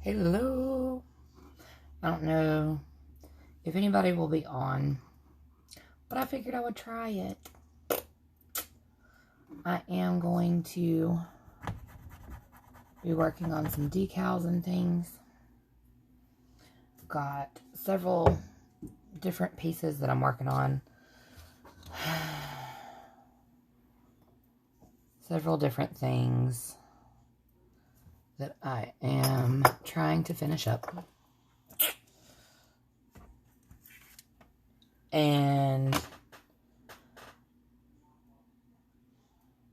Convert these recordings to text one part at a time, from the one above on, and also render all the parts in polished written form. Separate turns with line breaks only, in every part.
Hello. I don't know if anybody will be on, but I figured I would try it. I am going to be working on some decals and things. Got several different pieces that I'm working on. Several different things that I am trying to finish up. And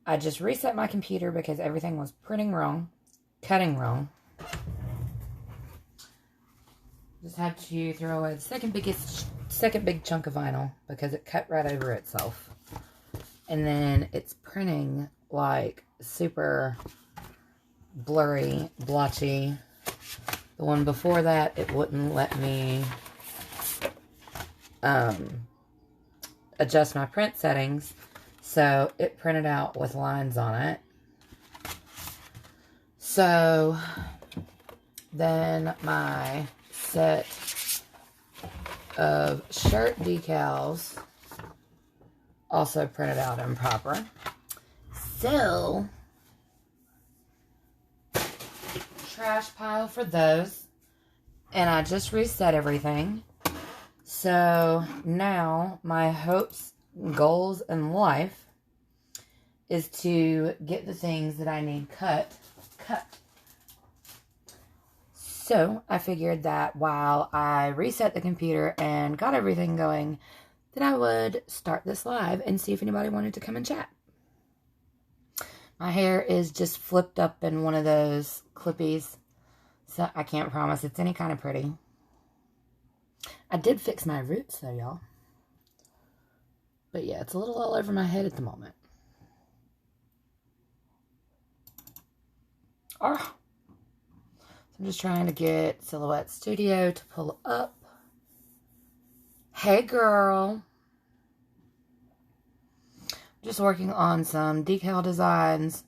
I just reset my computer because everything was printing wrong, cutting wrong. Just had to throw away the second big chunk of vinyl because it cut right over itself. And then it's printing like super blurry, blotchy. The one before that, it wouldn't let me adjust my print settings, so it printed out with lines on it. So then my set of shirt decals also printed out improper. So trash pile for those, and I just reset everything. So now my hopes, goals in life is to get the things that I need cut. So I figured that while I reset the computer and got everything going, that I would start this live and see if anybody wanted to come and chat. My hair is just flipped up in one of those clippies, so I can't promise it's any kind of pretty. I did fix my roots though, y'all. But yeah, it's a little all over my head at the moment. So I'm just trying to get Silhouette Studio to pull up. Hey girl. Just working on some decal designs.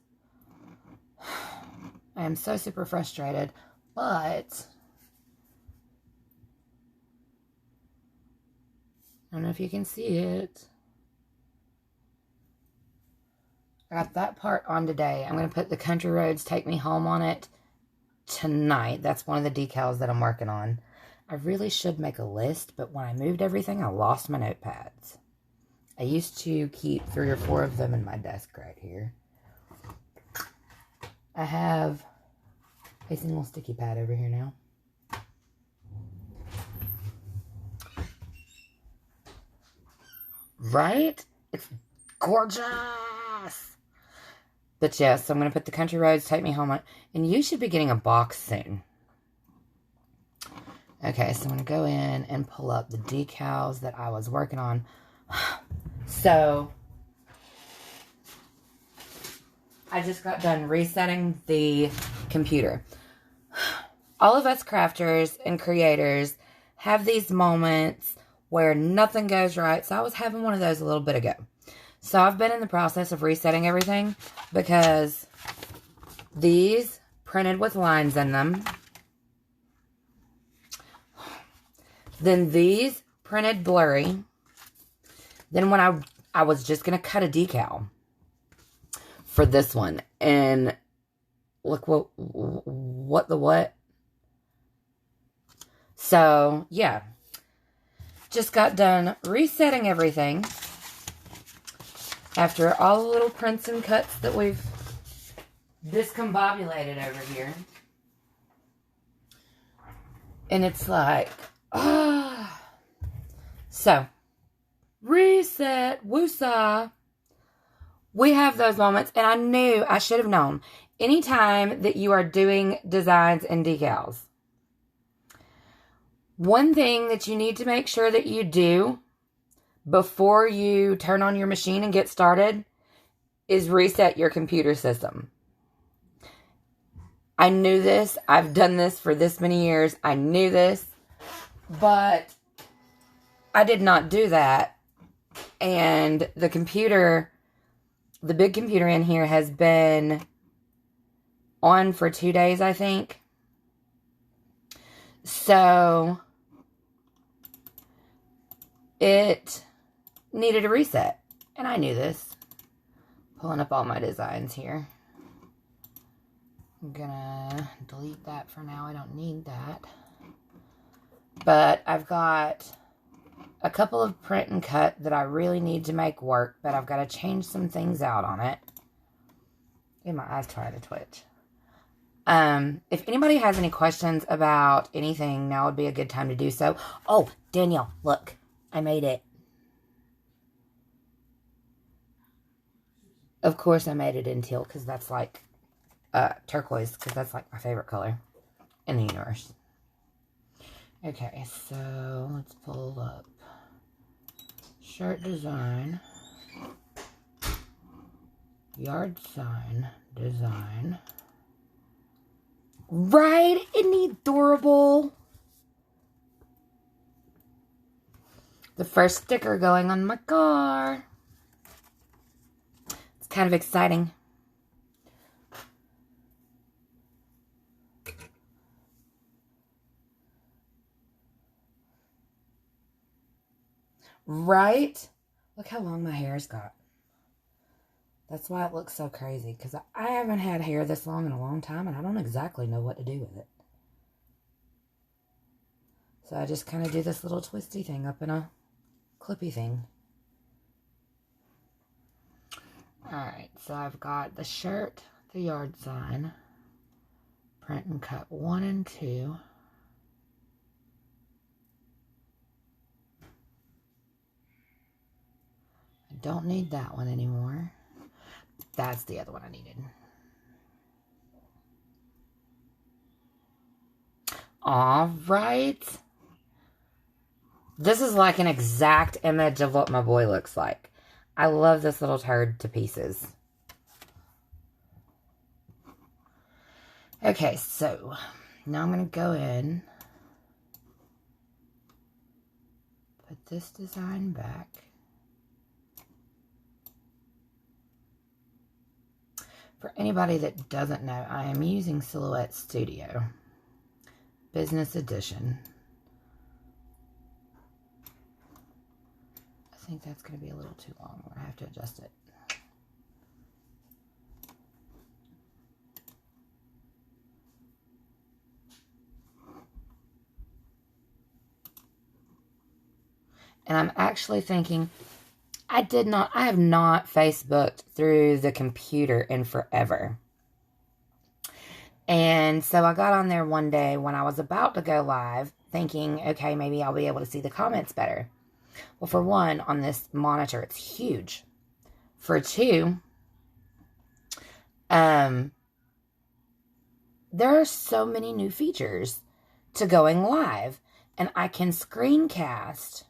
I am so super frustrated, but I don't know if you can see it. I got that part on today. I'm going to put the Country Roads Take Me Home on it tonight. That's one of the decals that I'm working on. I really should make a list, but when I moved everything, I lost my notepads. I used to keep 3 or 4 of them in my desk right here. I have a single sticky pad over here now. Right? It's gorgeous. But yes, I'm going to put the Country Roads Take Me Home on. And you should be getting a box soon. Okay, so I'm going to go in and pull up the decals that I was working on. So, I just got done resetting the computer. All of us crafters and creators have these moments where nothing goes right. So I was having one of those a little bit ago. So I've been in the process of resetting everything because these printed with lines in them. Then these printed blurry. Then when I was just going to cut a decal for this one. And look what the what. So, yeah. Just got done resetting everything. After all the little prints and cuts that we've discombobulated over here. And it's like, So, reset, woosah. We have those moments, and I knew, I should have known. Anytime that you are doing designs and decals, one thing that you need to make sure that you do before you turn on your machine and get started is reset your computer system. I knew this. I've done this for this many years. I knew this, but I did not do that. And the computer, the big computer in here has been on for 2 days, I think. So it needed a reset. And I knew this. Pulling up all my designs here. I'm gonna delete that for now. I don't need that. But I've got a couple of print and cut that I really need to make work, but I've got to change some things out on it. Get my eyes trying to twitch. If anybody has any questions about anything, now would be a good time to do so. Oh, Danielle, look, I made it. Of course I made it in teal, because that's like, turquoise, because that's like my favorite color in the universe. Okay, so let's pull up shirt design, yard sign design. Right? Isn't he adorable? The first sticker going on my car. It's kind of exciting. Right? Look how long my hair's got. That's why it looks so crazy, because I haven't had hair this long in a long time, and I don't exactly know what to do with it. So I just kind of do this little twisty thing up in a clippy thing. Alright, so I've got the shirt, the yard sign, print and cut 1 and 2. I don't need that one anymore. That's the other one I needed. Alright. This is like an exact image of what my boy looks like. I love this little turd to pieces. Okay, so now I'm going to go in, put this design back. For anybody that doesn't know, I am using Silhouette Studio, Business Edition. I think that's going to be a little too long. I have to adjust it. And I'm actually thinking, I have not Facebooked through the computer in forever. And so I got on there one day when I was about to go live, thinking, okay, maybe I'll be able to see the comments better. Well, for one, on this monitor, it's huge. For two, there are so many new features to going live, and I can screencast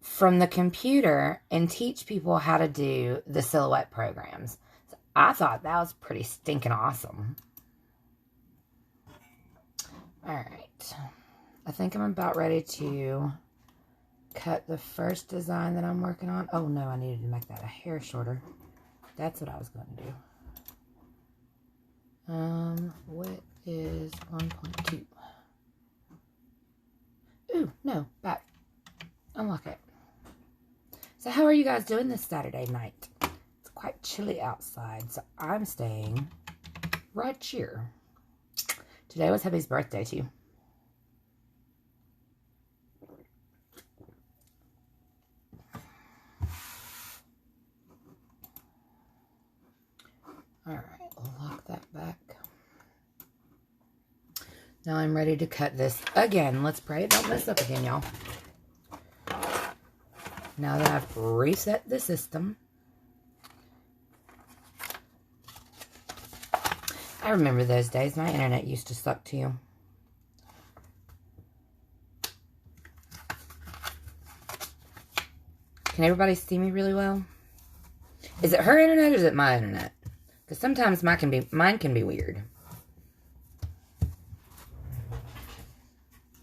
from the computer and teach people how to do the Silhouette programs. So I thought that was pretty stinking awesome. All right. I think I'm about ready to cut the first design that I'm working on. Oh no, I needed to make that a hair shorter. That's what I was going to do. Width is 1.2. Ooh, no, back. Unlock it. So how are you guys doing this Saturday night? It's quite chilly outside, so I'm staying right here. Today was Hubby's birthday too. Alright, lock that back. Now I'm ready to cut this again. Let's pray it don't mess up again, y'all. Now that I've reset the system. I remember those days. My internet used to suck too. Can everybody see me really well? Is it her internet or is it my internet? Because sometimes mine can be weird.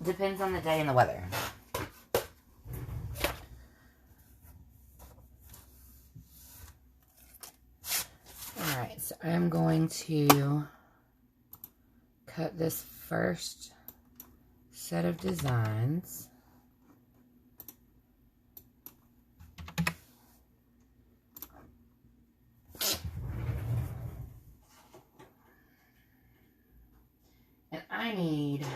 Depends on the day and the weather. Alright, so I'm going to cut this first set of designs. And I need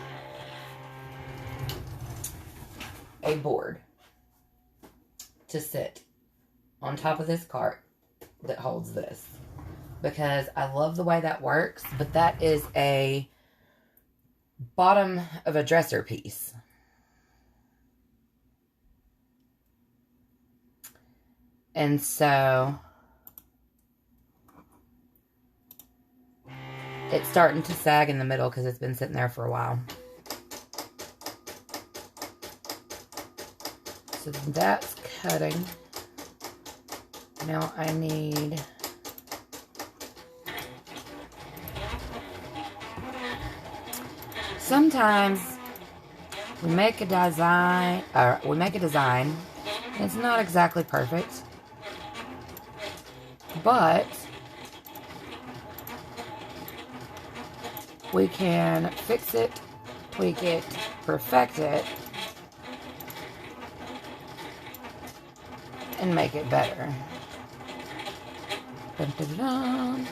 a board to sit on top of this cart that holds this, because I love the way that works, but that is a bottom of a dresser piece. And so it's starting to sag in the middle because it's been sitting there for a while. So that's cutting. Now I need sometimes we make a design, and it's not exactly perfect, but we can fix it, tweak it, perfect it, and make it better. Dun, dun, dun.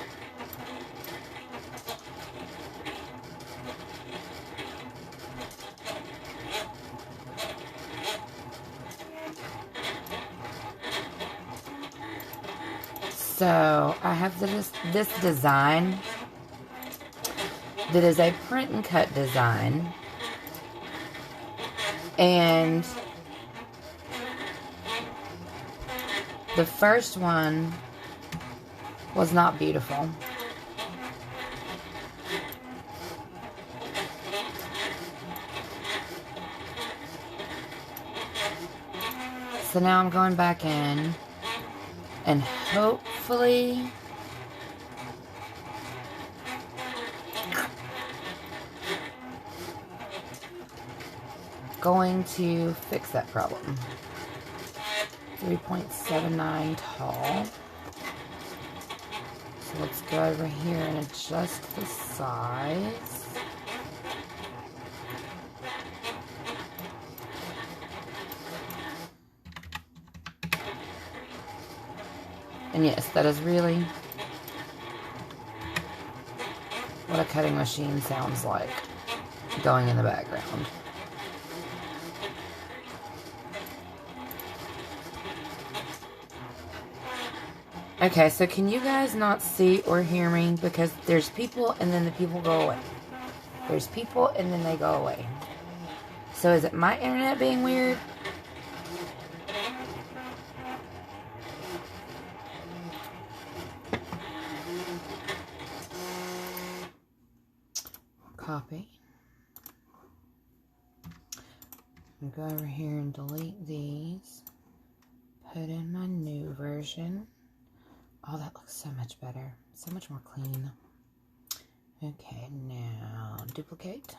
So I have this design that is a print and cut design, and the first one was not beautiful. So now I'm going back in and hopefully going to fix that problem. 3.79 tall. So let's go over here and adjust the size. And yes, that is really what a cutting machine sounds like going in the background. Okay, so can you guys not see or hear me? Because there's people and then the people go away. There's people and then they go away. So is it my internet being weird? Copy. Go over here and delete these. Put in my new version. Oh, that looks so much better. So much more clean. Okay, now duplicate.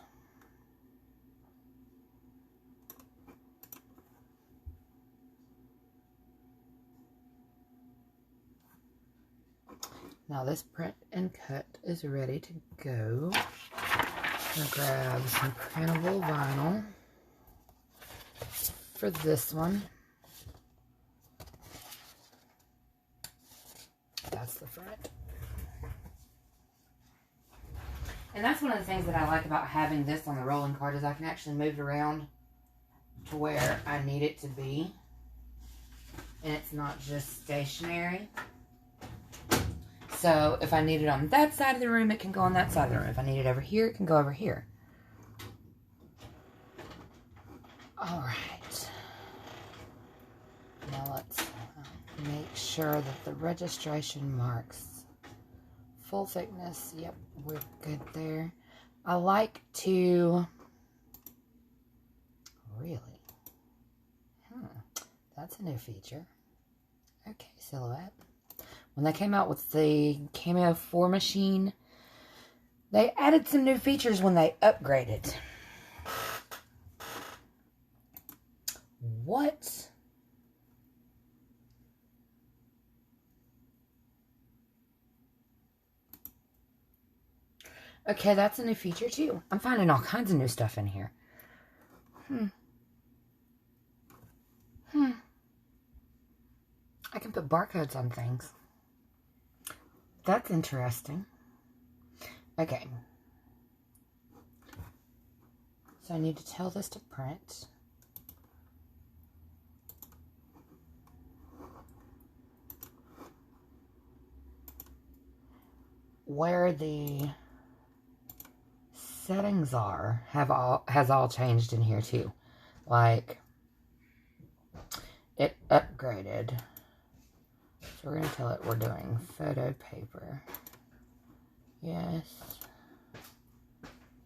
Now this print and cut is ready to go. I'm gonna grab some printable vinyl for this one. That's the front. And that's one of the things that I like about having this on the rolling cart, is I can actually move it around to where I need it to be. And it's not just stationary. So if I need it on that side of the room, it can go on that side of the room. If I need it over here, it can go over here. Alright. Now let's make sure that the registration marks full thickness. Yep, we're good there. I like to... Really? That's a new feature. Okay, Silhouette. When they came out with the Cameo 4 machine, they added some new features when they upgraded. What? Okay, that's a new feature too. I'm finding all kinds of new stuff in here. I can put barcodes on things. That's interesting. Okay. So I need to tell this to print. Where the settings are has all changed in here too. Like, it upgraded. So we're going to tell it we're doing photo paper. Yes.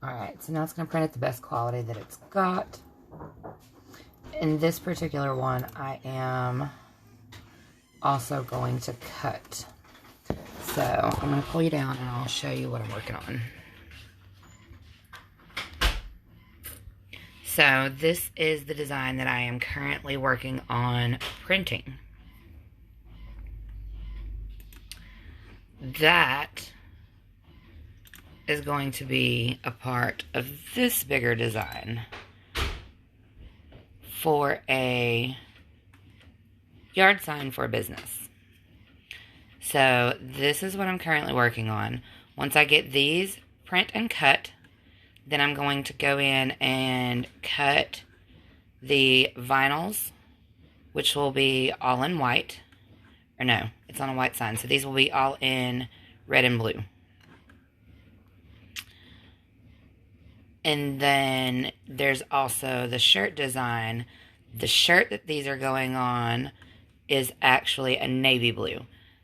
Alright, so now it's going to print at the best quality that it's got. In this particular one, I am also going to cut. So I'm going to pull you down and I'll show you what I'm working on. So this is the design that I am currently working on printing. That is going to be a part of this bigger design for a yard sign for a business. So this is what I'm currently working on. Once I get these print and cut, then I'm going to go in and cut the vinyls, which will be all in white. Or no, it's on a white sign. So these will be all in red and blue. And then there's also the shirt design. The shirt that these are going on is actually a navy blue.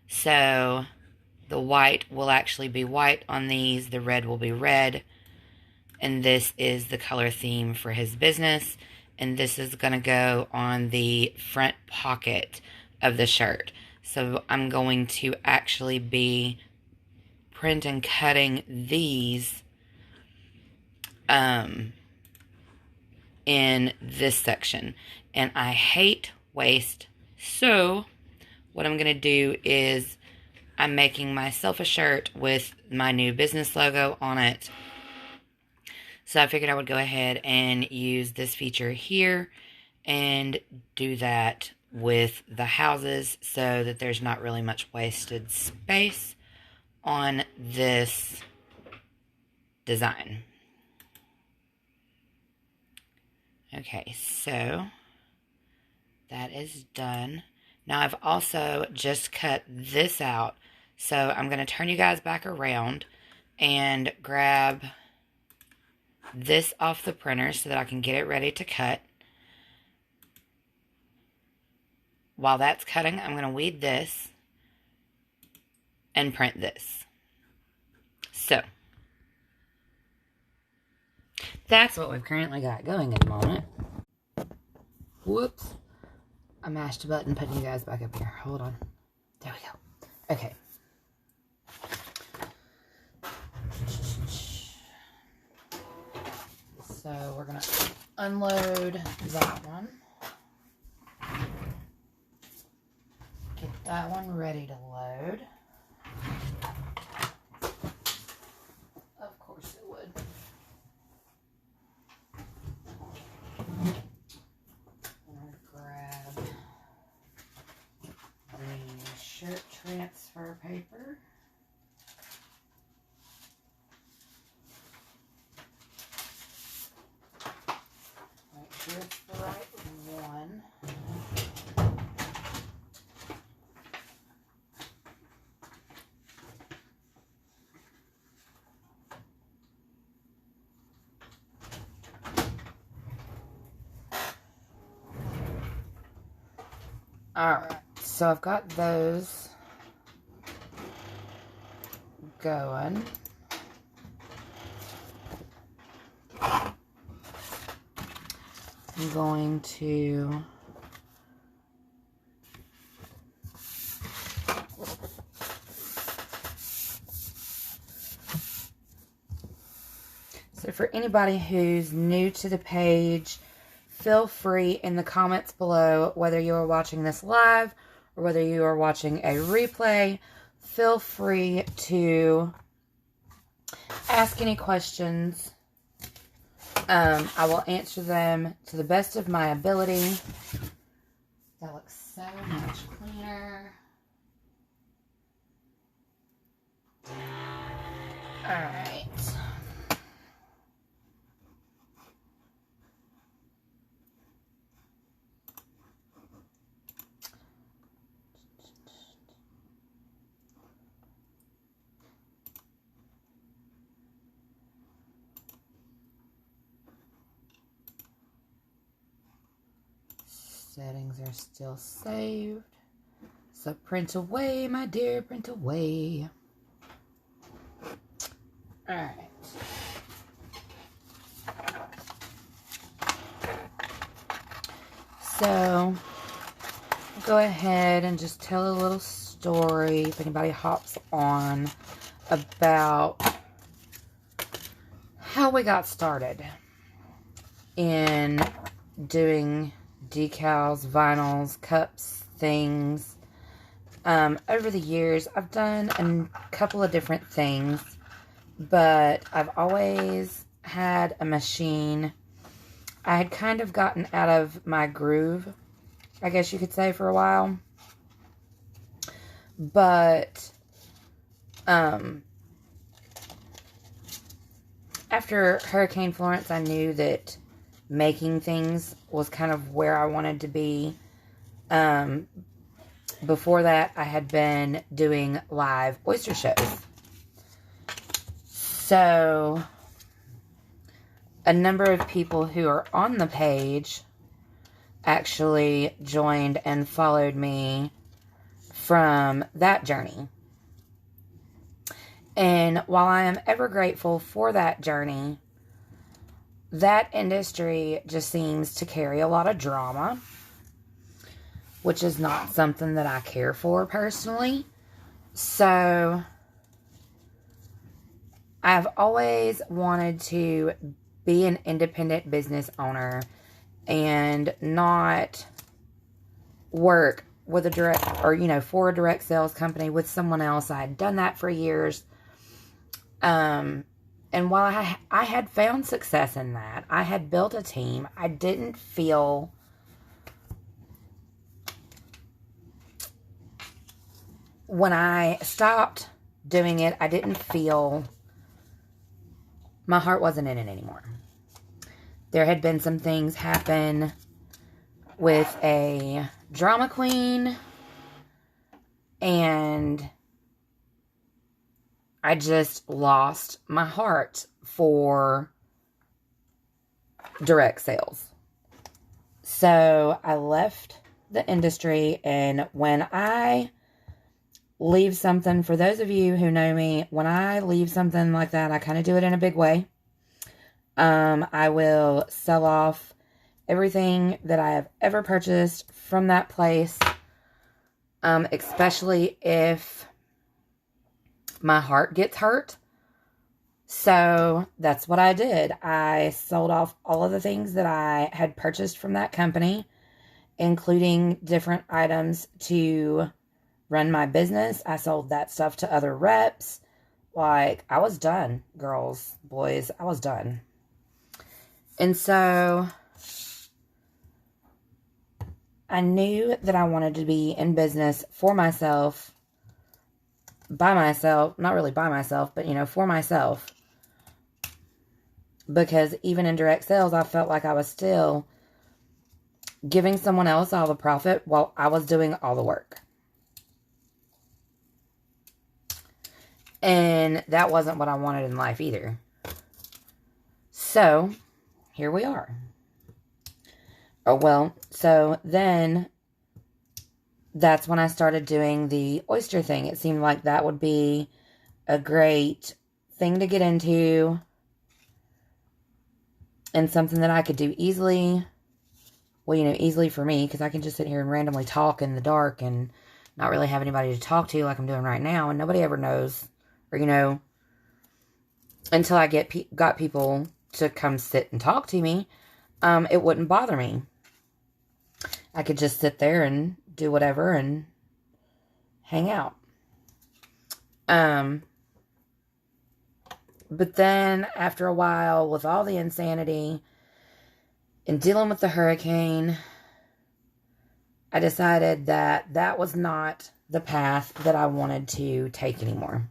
So the white will actually be white on these. The red will be red. And this is the color theme for his business. And this is going to go on the front pocket of the shirt. So I'm going to actually be print and cutting these in this section. And I hate waste. So what I'm going to do is I'm making myself a shirt with my new business logo on it. So I figured I would go ahead and use this feature here and do that with the houses so that there's not really much wasted space on this design. Okay, so that is done. Now I've also just cut this out. So I'm going to turn you guys back around and grab this off the printer so that I can get it ready to cut. While that's cutting, I'm going to weed this and print this. So that's what we've currently got going at the moment. Whoops. I mashed a button putting you guys back up here. Hold on. There we go. Okay. So we're going to unload that one. Get that one ready to load. Of course it would. I'm going to grab the shirt transfer paper. Make sure it's the right one. Alright, so I've got those going. I'm going to so for anybody who's new to the page, feel free in the comments below, whether you are watching this live or whether you are watching a replay, feel free to ask any questions I will answer them to the best of my ability. That looks so much cleaner. Alright. Settings are still saved. So print away, my dear, print away. Alright. So, I'll go ahead and just tell a little story, if anybody hops on, about how we got started in doing decals, vinyls, cups, things. Over the years, I've done a couple of different things, but I've always had a machine. I had kind of gotten out of my groove, I guess you could say, for a while. But, after Hurricane Florence, I knew that making things was kind of where I wanted to be. Before that, I had been doing live oyster shows. So, a number of people who are on the page actually joined and followed me from that journey. And while I am ever grateful for that journey, that industry just seems to carry a lot of drama, which is not something that I care for personally. So, I've always wanted to be an independent business owner and not work with a direct, or, you know, for a direct sales company with someone else. I had done that for years. And while I had found success in that, I had built a team, I didn't feel when I stopped doing it, I didn't feel my heart wasn't in it anymore. There had been some things happen with a drama queen, and I just lost my heart for direct sales. So I left the industry, and when I leave something, for those of you who know me, when I leave something like that, I kind of do it in a big way. I will sell off everything that I have ever purchased from that place, especially if my heart gets hurt. So that's what I did. I sold off all of the things that I had purchased from that company, including different items to run my business. I sold that stuff to other reps. Like, I was done, girls, boys. I was done. And so I knew that I wanted to be in business for myself, by myself, not really by myself, but, you know, for myself. Because even in direct sales, I felt like I was still giving someone else all the profit while I was doing all the work. And that wasn't what I wanted in life either. So, here we are. Oh, well, so then that's when I started doing the oyster thing. It seemed like that would be a great thing to get into, and something that I could do easily. Well, you know, easily for me, because I can just sit here and randomly talk in the dark and not really have anybody to talk to like I'm doing right now, and nobody ever knows, or, you know, until I got people to come sit and talk to me, it wouldn't bother me. I could just sit there and do whatever and hang out. But then after a while, with all the insanity and dealing with the hurricane, I decided that that was not the path that I wanted to take anymore.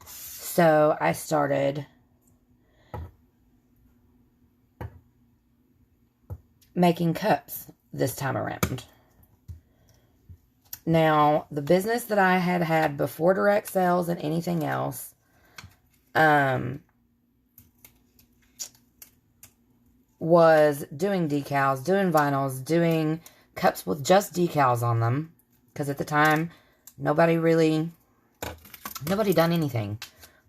So I started making cups this time around. Now, the business that I had had before direct sales and anything else, was doing decals, doing vinyls, doing cups with just decals on them. Because at the time, nobody done anything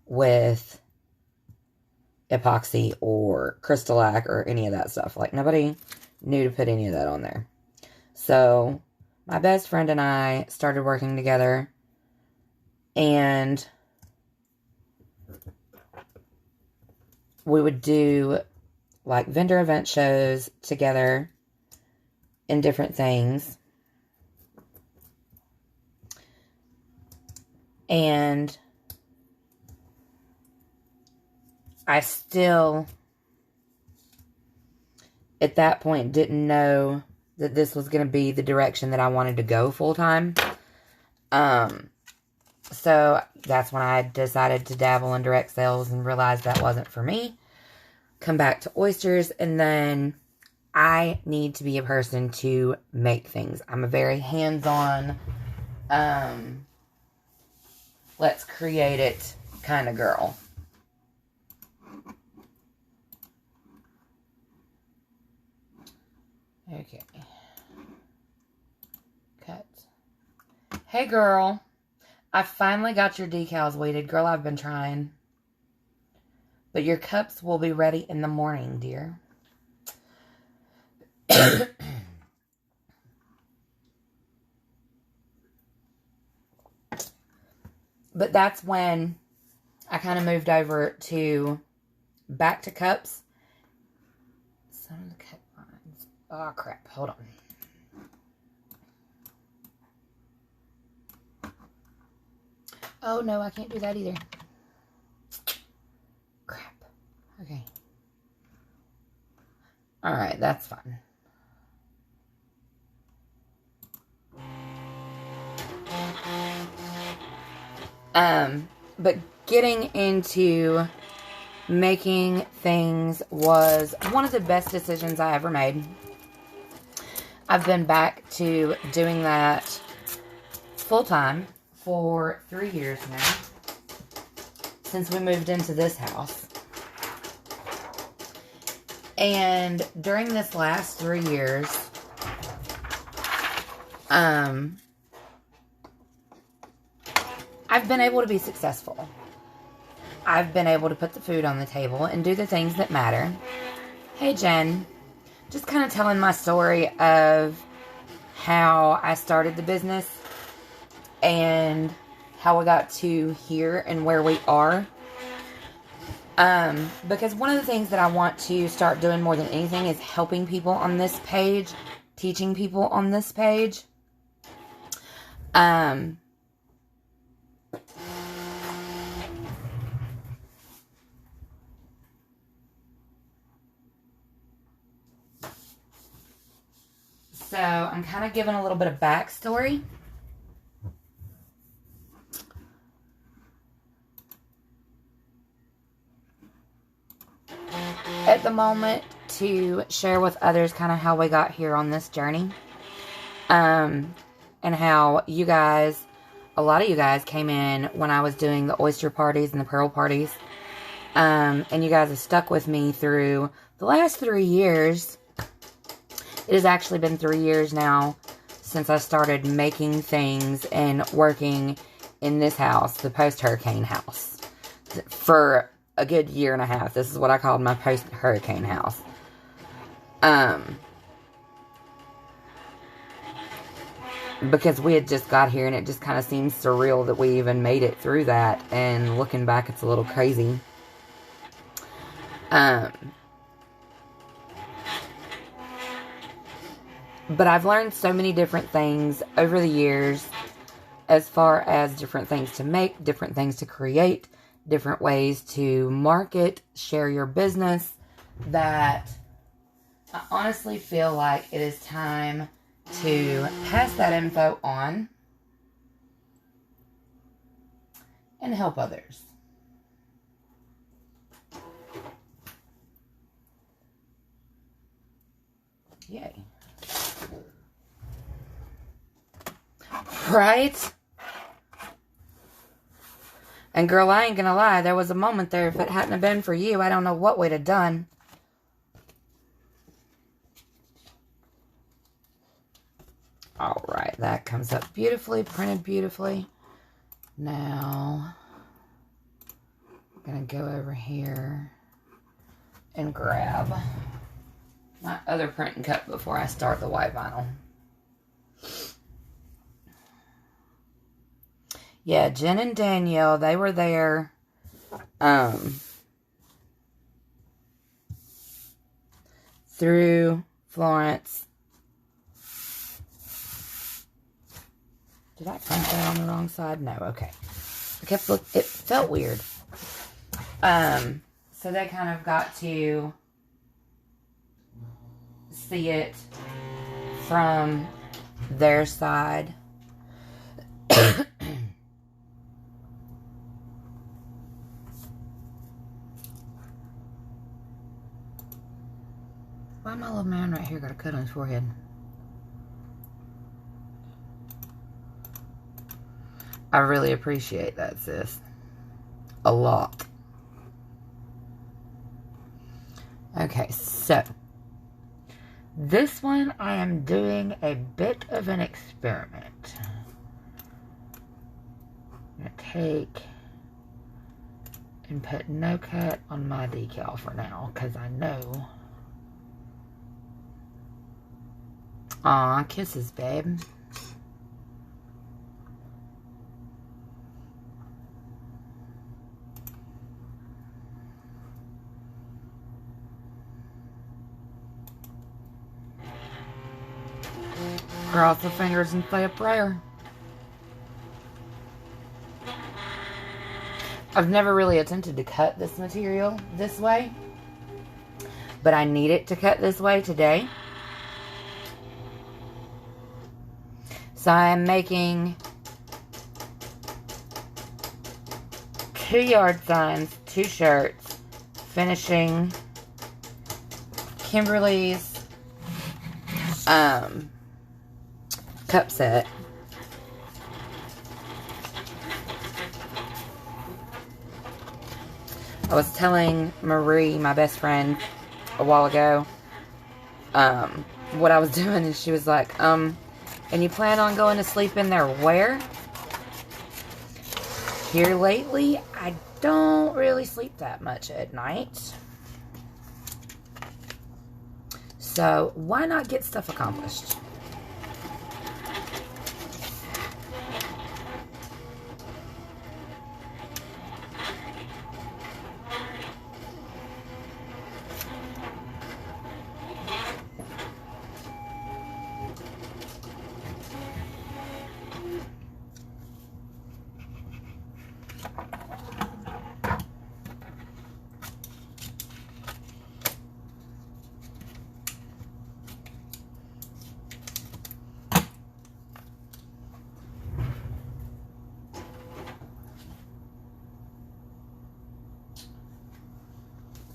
with epoxy or crystal-lac or any of that stuff. Like, nobody knew to put any of that on there. So, my best friend and I started working together, and we would do like vendor event shows together and different things. And I still, at that point, didn't know that this was going to be the direction that I wanted to go full time. So that's when I decided to dabble in direct sales and realized that wasn't for me. Come back to oysters, and then I need to be a person to make things. I'm a very hands-on, let's create it kind of girl. Okay. Cut. Hey, girl. I finally got your decals weighted. Girl, I've been trying. But your cups will be ready in the morning, dear. But that's when I kind of moved over to back to cups. Some of the cut lines. Oh, crap. Hold on. Oh, no, I can't do that either. Crap. Okay. Alright, that's fine. But getting into making things was one of the best decisions I ever made. I've been back to doing that full time for 3 years now, since we moved into this house. And during this last 3 years, I've been able to be successful. I've been able to put the food on the table and do the things that matter. Hey, Jen. Just kind of telling my story of how I started the business and how we got to here and where we are. Because one of the things that I want to start doing more than anything is helping people on this page, teaching people on this page. So I'm kind of giving a little bit of backstory. At the moment, to share with others kind of how we got here on this journey. And how you guys, a lot of you guys came in when I was doing the oyster parties and the pearl parties. And you guys have stuck with me through the last 3 years. It has actually been 3 years now since I started making things and working in this house, the post-hurricane house, for a good 1.5 years. This is what I called my post-hurricane house. Because we had just got here and it just kind of seems surreal that we even made it through that. And looking back, it's a little crazy. But I've learned so many different things over the years as far as different things to make, different things to create, different ways to market, share your business, that I honestly feel like it is time to pass that info on and help others. Yay. Right? And girl, I ain't gonna lie, there was a moment there, if it hadn't have been for you, I don't know what we'd have done. Alright, that comes up beautifully, printed beautifully. Now, I'm gonna go over here and grab my other print and cut before I start the white vinyl. Yeah, Jen and Danielle, they were there through Florence. Did I print that on the wrong side? No, okay. I kept looking, it felt weird. So they kind of got to see it from their side. Why my little man right here got a cut on his forehead? I really appreciate that, sis. A lot. Okay, so this one I am doing a bit of an experiment. I'm going to take and put no cut on my decal for now, because I know. Aw, kisses, babe. Cross the fingers and say a prayer. I've never really attempted to cut this material this way, but I need it to cut this way today. So I'm making 2 yard signs, 2 shirts, finishing Kimberly's cup set. I was telling Marie, my best friend, a while ago, what I was doing, and she was like, and you plan on going to sleep in there where? Here lately, I don't really sleep that much at night. So, why not get stuff accomplished?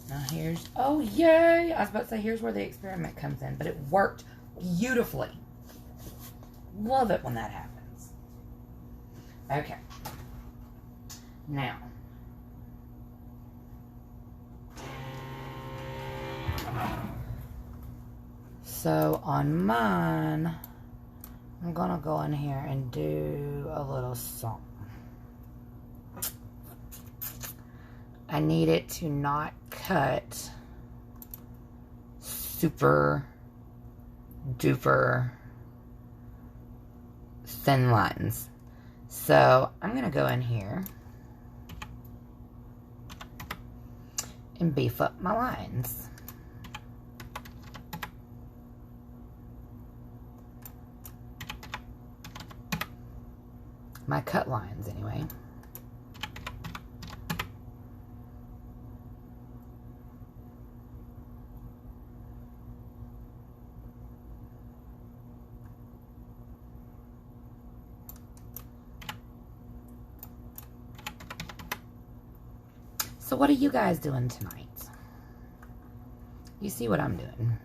Now here's, oh yay! I was about to say, here's where the experiment comes in, but it worked beautifully. Love it when that happens. Okay. Now. So on mine, I'm gonna go in here and do a little something. I need it to not cut super duper thin lines. So I'm gonna go in here and beef up my lines. my cut lines anyway. So what are you guys doing tonight? You see what I'm doing.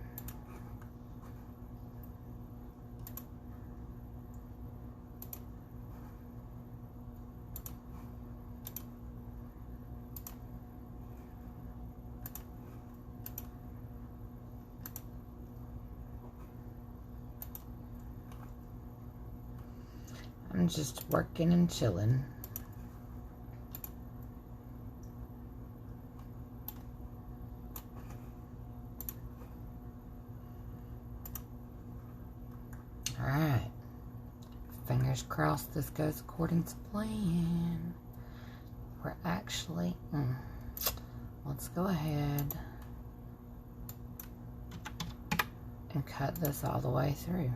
I'm just working and chilling. Alright. Fingers crossed this goes according to plan. We're actually... let's go ahead and cut this all the way through.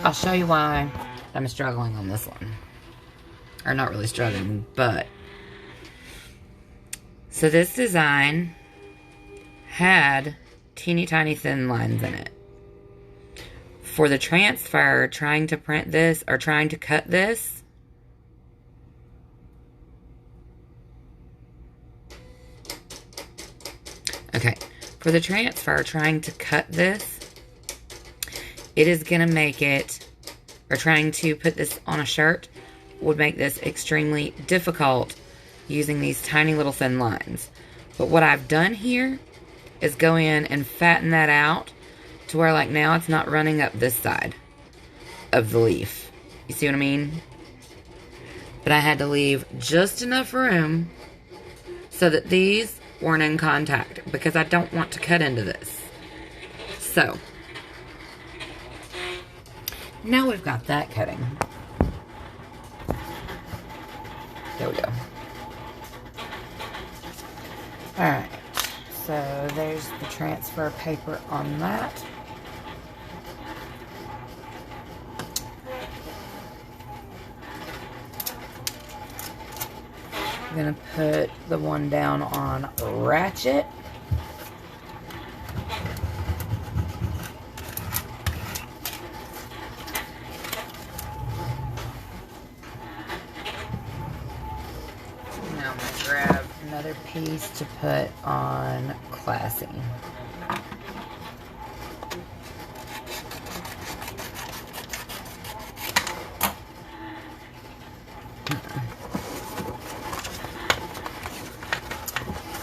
I'll show you why I'm struggling on this one. Or not really struggling, but... So this design had teeny tiny thin lines in it. For the transfer, trying to print this or trying to cut this, okay, for the transfer, trying to cut this, it is going to make it, or trying to put this on a shirt would make this extremely difficult using these tiny little thin lines. But what I've done here is go in and fatten that out to where, like, now it's not running up this side of the leaf. You see what I mean? But I had to leave just enough room so that these weren't in contact, because I don't want to cut into this. So now we've got that cutting. There we go. Alright, so there's the transfer paper on that. I'm going to put the one down on ratchet. Now I'm going to grab another piece to put on classy.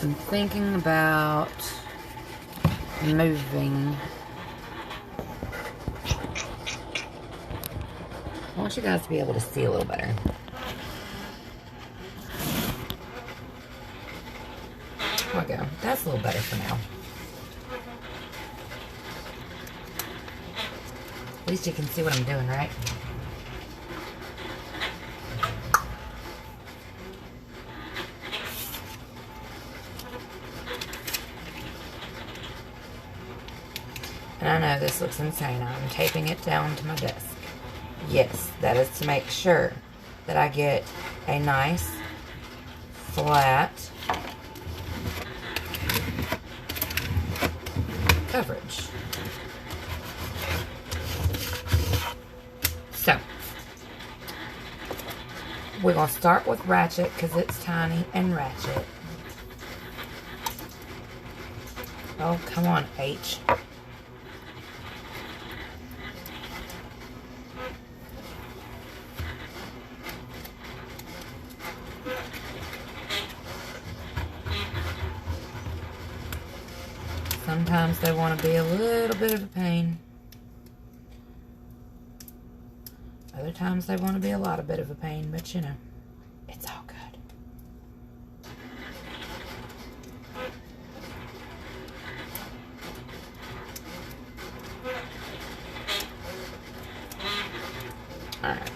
I'm thinking about moving. I want you guys to be able to see a little better. There we go. That's a little better for now. At least you can see what I'm doing, right? And I know this looks insane. I'm taping it down to my desk. Yes, that is to make sure that I get a nice, flat coverage. So, we're going to start with ratchet because it's tiny and ratchet. Oh, come on, H. Sometimes they want to be a little bit of a pain. Other times they want to be a lot of bit of a pain, but you know, it's all good. All right.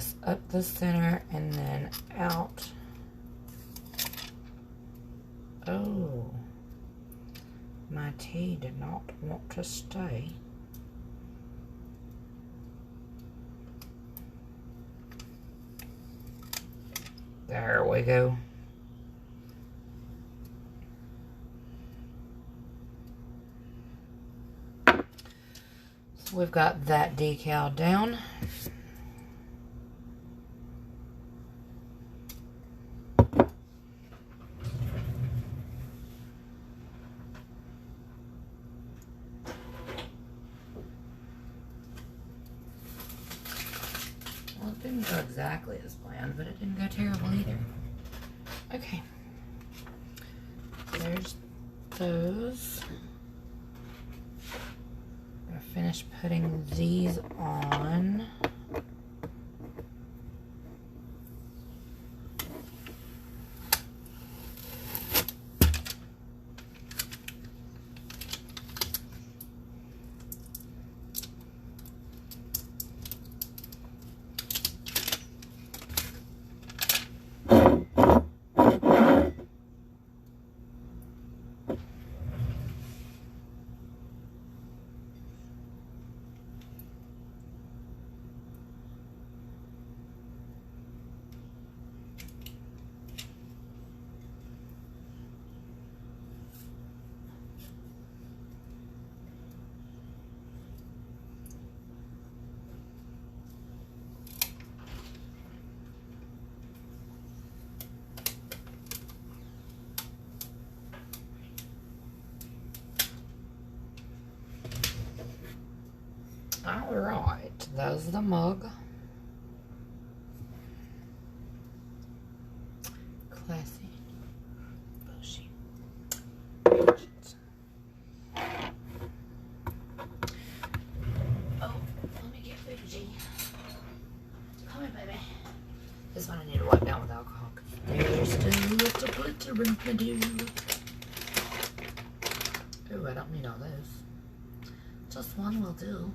this up the center and then out. Oh, my tea did not want to stay. There we go. So we've got that decal down. Well, it didn't go exactly as planned, but it didn't go terrible either. Okay. There's those. I'm gonna finish putting these on. Alright, there's the mug. Classy. Bushy. Oh, let me get bougie. Come here, baby. This one I need to wipe down with alcohol. There's still a little glitter in the dew. Ooh, I don't need all those. Just one will do.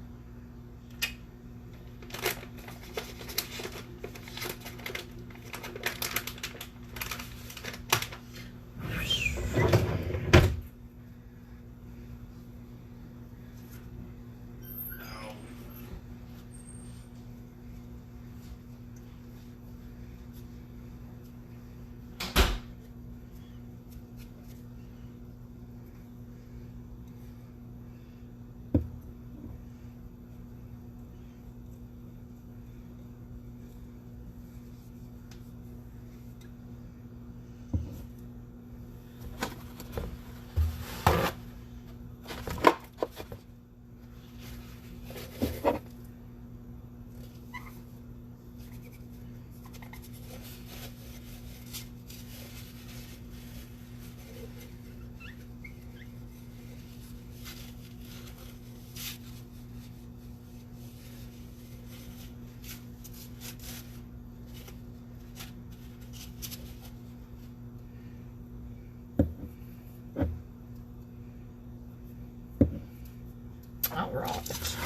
All right.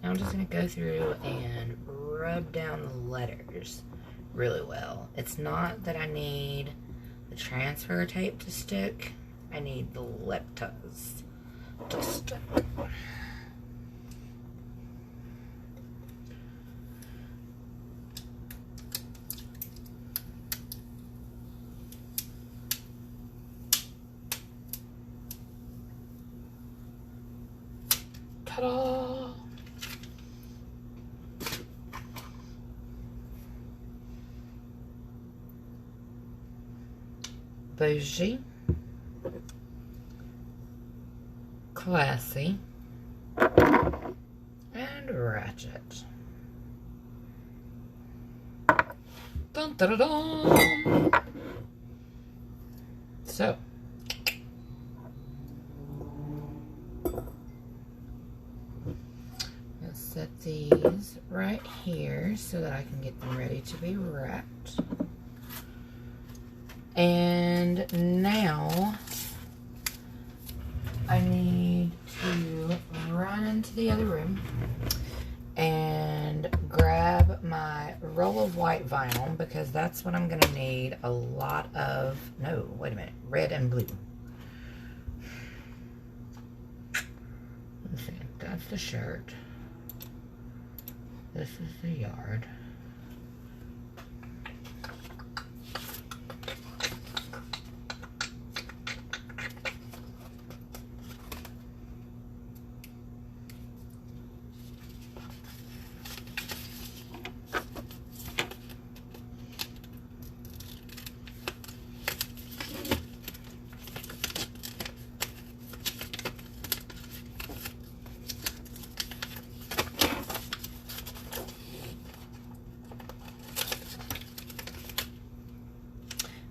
Now I'm just going to go through and rub down the letters really well. It's not that I need the transfer tape to stick. I need the letters to stick. Ta-da! bougie, classy, and ratchet. Dun, dun, dun, dun. So, let's set these right here so that I can get them ready to be wrapped. And now I need to run into the other room and grab my roll of white vinyl, because that's what I'm going to need a lot of. No, wait a minute. Red and blue. Let's see. That's the shirt. This is the yard.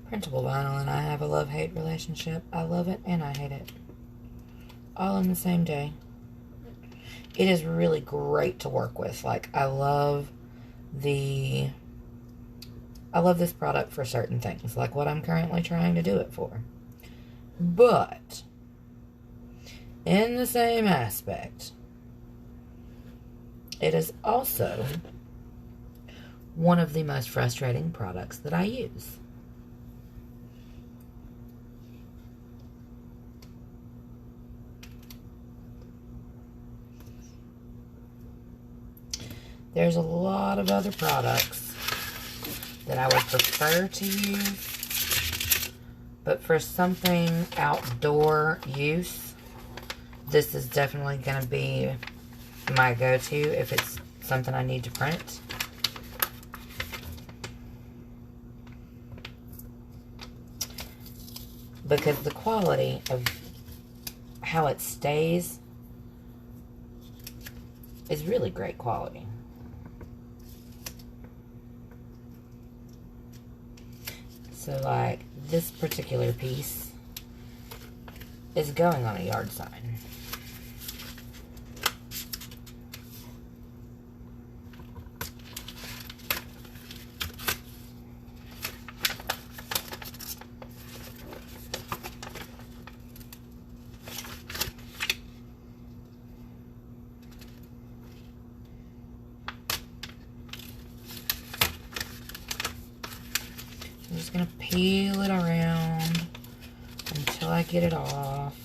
Printable vinyl and I have a love-hate relationship. I love it and I hate it. All in the same day. It is really great to work with. Like, I love this product for certain things, like what I'm currently trying to do it for. But, in the same aspect, it is also one of the most frustrating products that I use. There's a lot of other products that I would prefer to use, but for something outdoor use, this is definitely going to be my go-to if it's something I need to print. Because the quality of how it stays is really great quality. So, like, this particular piece is going on a yard sign. I'm just going to peel it around until I get it off.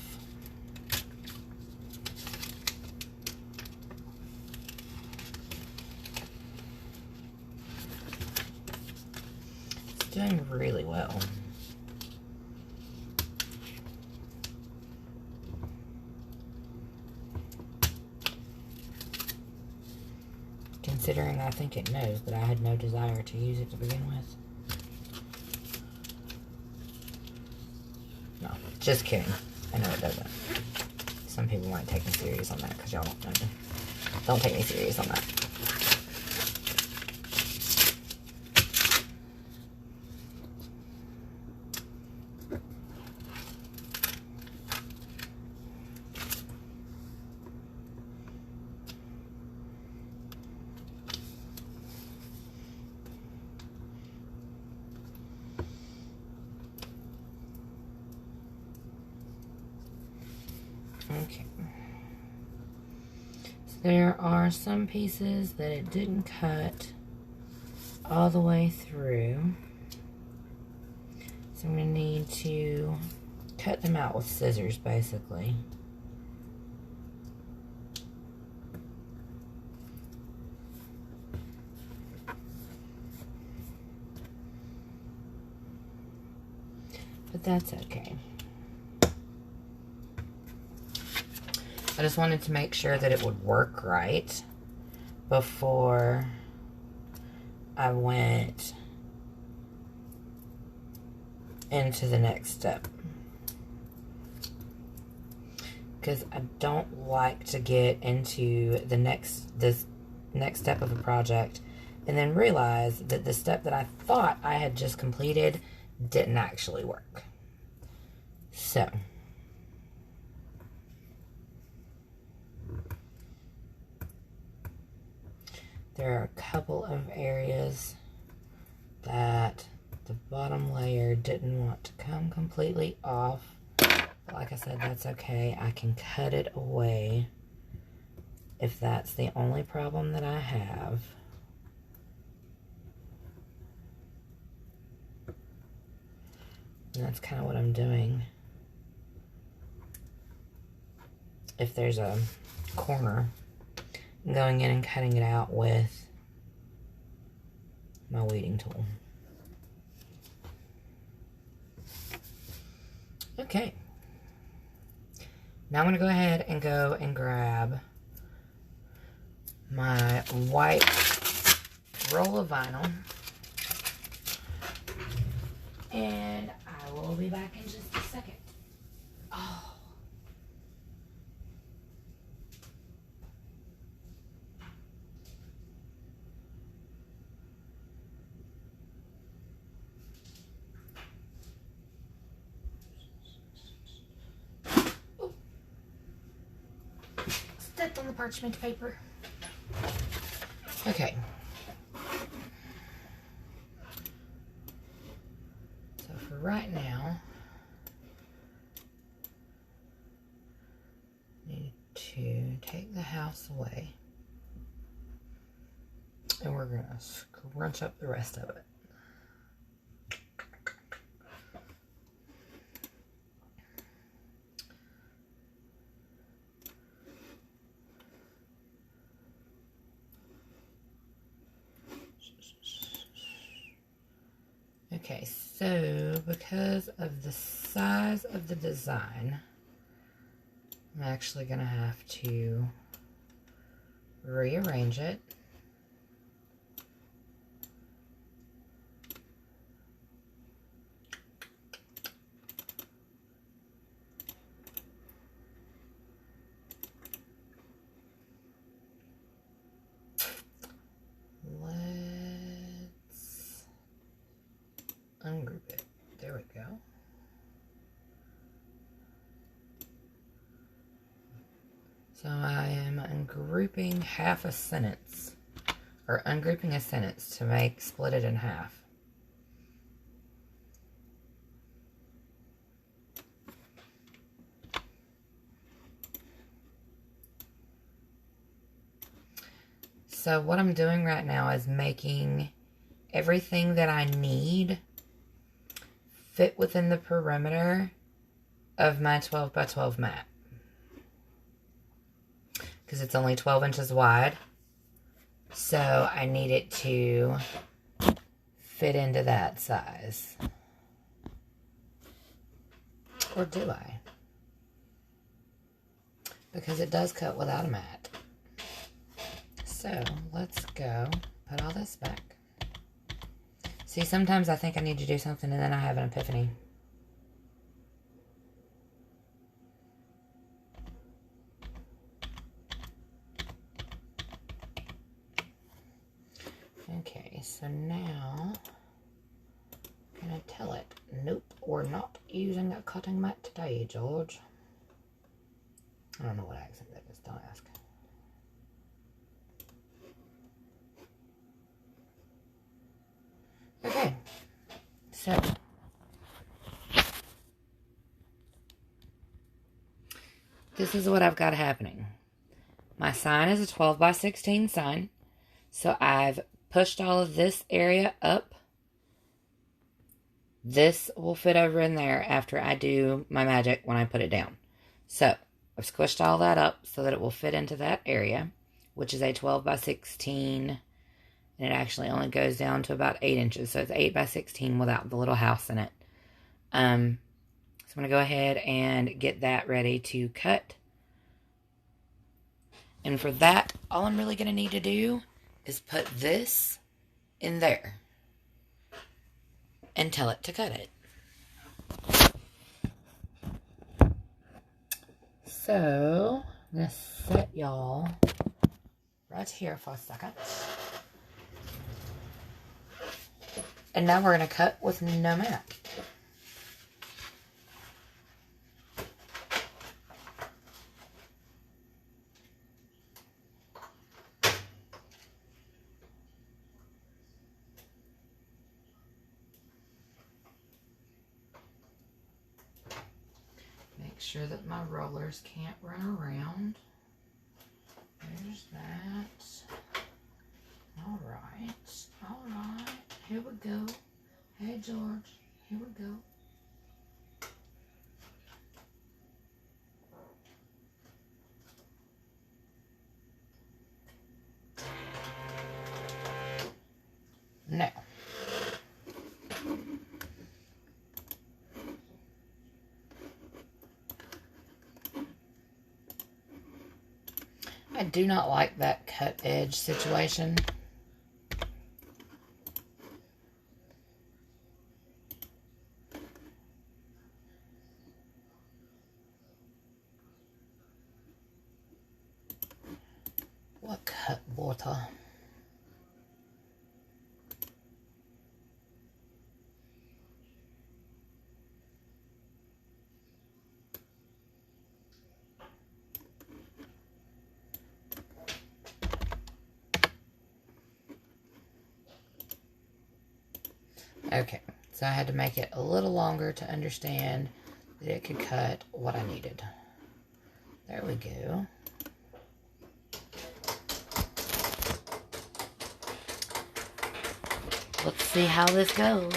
It's doing really well. Considering I think it knows that I had no desire to use it to begin with. No, just kidding. I know it doesn't. Some people might take me serious on that because y'all don't know me. Don't take me serious on that. Okay. So there are some pieces that it didn't cut all the way through. So I'm going to need to cut them out with scissors, basically. But that's okay. I just wanted to make sure that it would work right before I went into the next step. Because I don't like to get into this next step of a project and then realize that the step that I thought I had just completed didn't actually work. So there are a couple of areas that the bottom layer didn't want to come completely off. But like I said, that's okay. I can cut it away if that's the only problem that I have. And that's kind of what I'm doing. If there's a corner, I'm going in and cutting it out with my weeding tool. Okay. Now I'm going to go ahead and grab my white roll of vinyl. And I will be back in just a second. Oh. Stepped on the parchment paper. Okay. So for right now, I need to take the house away. And we're going to scrunch up the rest of it. Okay, so because of the size of the design, I'm actually going to have to rearrange it. Ungroup it. There we go. So I am ungrouping half a sentence, or ungrouping a sentence to split it in half. So what I'm doing right now is making everything that I need fit within the perimeter of my 12 by 12 mat. Because it's only 12 inches wide. So I need it to fit into that size. Or do I? Because it does cut without a mat. So let's go put all this back. See, sometimes I think I need to do something and then I have an epiphany. Okay, so now I'm going to tell it, nope, we're not using a cutting mat today, George. I don't know what accent that is, don't ask. Okay, so this is what I've got happening. My sign is a 12 by 16 sign, so I've pushed all of this area up. This will fit over in there after I do my magic when I put it down. So I've squished all that up so that it will fit into that area, which is a 12 by 16. And it actually only goes down to about 8 inches. So it's 8 by 16 without the little house in it. So I'm going to go ahead and get that ready to cut. And for that, all I'm really going to need to do is put this in there. And tell it to cut it. So, I'm going to set y'all right here for a second. And now we're going to cut with no mat. Make sure that my rollers can't run around. There's that. All right. Here we go. Hey, George. Here we go. Now, I do not like that cut edge situation. What cut water? Okay, so I had to make it a little longer to understand that it could cut what I needed. There we go. Let's see how this goes.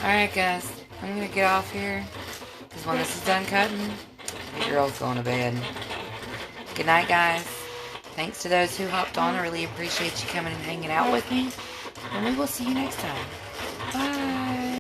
Alright guys, I'm going to get off here, because when this is done cutting, the girl's going to bed. Good night guys. Thanks to those who hopped on. I really appreciate you coming and hanging out with me, and we will see you next time.